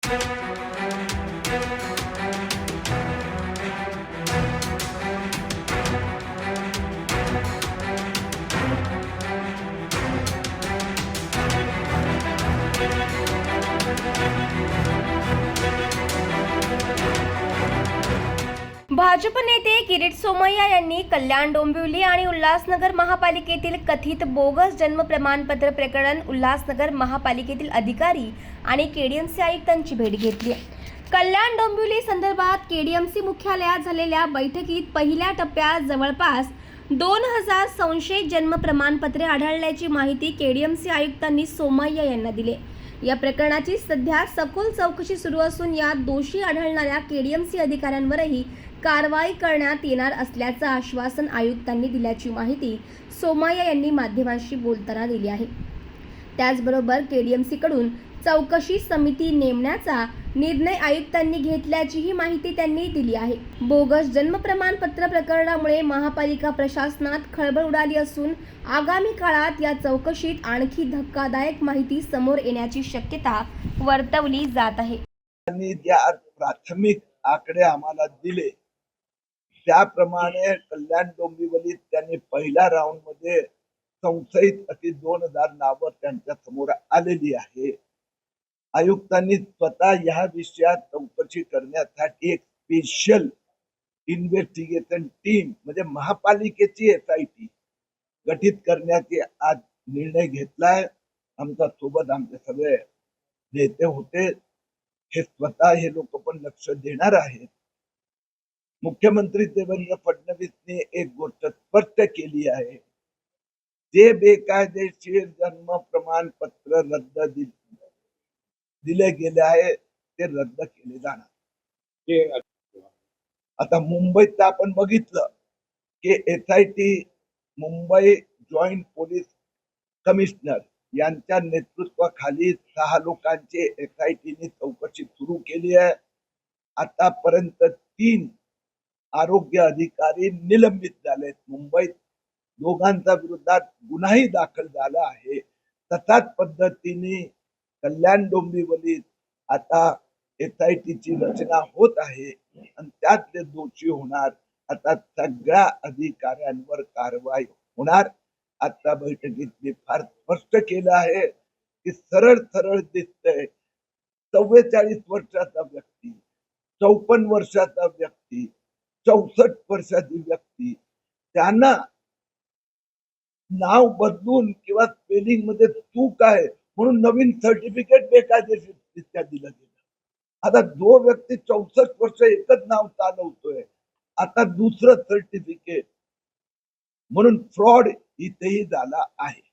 भाजप नेते किरीट सोमय्या यांनी कल्याण डोंबिवली आणि उल्हासनगर महापालिकेतील कथित बोगस जन्म प्रमाणपत्र प्रकरण उल्हासनगर महापालिकेतील अधिकारी आणि केडीएमसी आयुक्तांची भेट घेतली. कल्याण डोंबिवली संदर्भात केडीएमसी मुख्यालयात झालेल्या बैठकीत पहिल्या टप्प्यात जवळपास 2000 संशयित जन्म प्रमाणपत्रे आढळल्याची माहिती केडीएमसी आयुक्तांनी सोमय्या यांना दिली. या प्रकरणाची सध्या सखोल चौकशी सुरू असून यात दोषी आढळणाऱ्या केडीएमसी अधिकाऱ्यांवरही कारवाई करण्यात येणार असल्याचं आश्वासन आयुक्तांनी दिल्याची माहिती सोमय्या यांनी माध्यमांशी बोलताना दिली आहे. त्याचबरोबर केडीएमसीकडून चौकशी समिती नेमण्याचा निर्णय आयुक्तांनी घेतल्याचीही माहिती त्यांनी दिली आहे. बोगस जन्म प्रमाणपत्र प्रकरणामुळे महापालिका प्रशासनात खळबळ उडाली असून आगामी काळात या चौकशीत आणखी धक्कादायक माहिती समोर येण्याची शक्यता वर्तवली जात आहे. ज्या प्राथमिक आकडे आम्हाला दिले त्याप्रमाणे कल्याण डोंबिवलीत त्यांनी पहिल्या राऊंड मध्ये संशयित अति 2000 नावं त्यांच्या समोर आलेली आहे. आयुक्तांनी स्वतः या विषयात चौकशी करण्यासाठी एक स्पेशल इन्व्हेस्टिगेशन टीम म्हणजे महापालिकेची SIT गठीत करण्याचे आज निर्णय घेतलाय. आमच्या सोबत आमचे सगळे नेते होते. हे स्वतः हे लोक पण लक्ष देणार आहेत. मुख्यमंत्री देवेंद्र फडणवीसने एक गोष्ट स्पष्ट केली आहे, जे बेकायदेशीर जन्म प्रमाणपत्र दिले गेले आहे ते रद्द केले जाणार. आता मुंबईत आपण बघितलं की SIT Mumbai joint police commissioner यांच्या नेतृत्वाखाली 6 लोकांची SITने चौकशी सुरू केली आहे. आतापर्यंत 3 आरोग्य अधिकारी निलंबित झालेत. मुंबईत दोघांच्या विरोधात गुन्हाही दाखल झाला आहे. तशाच पद्धतीने कल्याण डोंबिवलीत आता SITची रचना होत आहे आणि त्यात ते दोषी होणार. आता सगळ्या अधिकाऱ्यांवर कारवाई होणार. आता बैठकीत मी फार स्पष्ट केलं आहे की सरळ सरळ दिसतंय 44 वर्षाचा व्यक्ती, 54 वर्षाचा व्यक्ती, 64 वर्षाची व्यक्ती, त्यांना नाव बदलून किंवा स्पेलिंग मध्ये चूक आहे म्हणून नवीन सर्टिफिकेट बेकायदेशीररित्या दिलं गेलं. आता जो व्यक्ती 64 वर्ष एकच नाव चालवतोय, आता दुसरं सर्टिफिकेट म्हणून फ्रॉड इथेही झाला आहे.